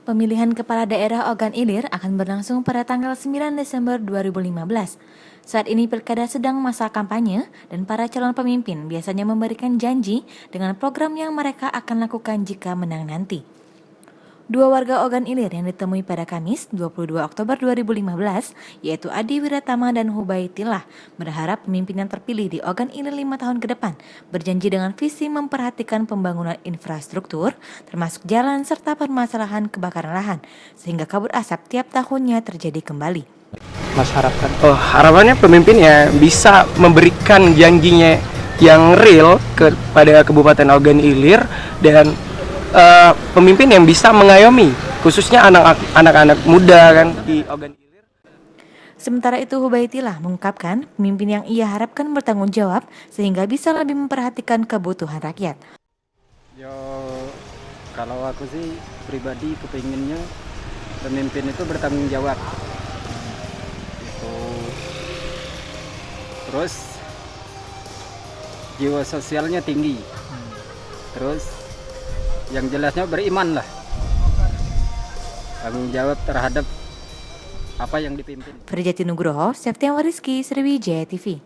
Pemilihan Kepala Daerah Ogan Ilir akan berlangsung pada tanggal 9 Desember 2015. Saat ini pilkada sedang masa kampanye dan para calon pemimpin biasanya memberikan janji dengan program yang mereka akan lakukan jika menang nanti. Dua warga Ogan Ilir yang ditemui pada Kamis 22 Oktober 2015, yaitu Adi Wiratama dan Hubaitillah, berharap pemimpin yang terpilih di Ogan Ilir 5 tahun ke depan berjanji dengan visi memperhatikan pembangunan infrastruktur, termasuk jalan serta permasalahan kebakaran lahan, sehingga kabut asap tiap tahunnya terjadi kembali. Mas harapkan? Harapannya pemimpin ya bisa memberikan janjinya yang real kepada Kabupaten Ogan Ilir dan pemimpin yang bisa mengayomi khususnya anak-anak muda kan di Ogan Ilir. Sementara itu Hubaitillah mengungkapkan pemimpin yang ia harapkan bertanggung jawab sehingga bisa lebih memperhatikan kebutuhan rakyat. Yo, kalau aku sih pribadi kepinginnya pemimpin itu bertanggung jawab. Itu terus jiwa sosialnya tinggi. Terus yang jelasnya beriman lah. Tanggung jawab terhadap apa yang dipimpin. Ferdjati Nugroho, Septian Wariski, Sriwijaya TV.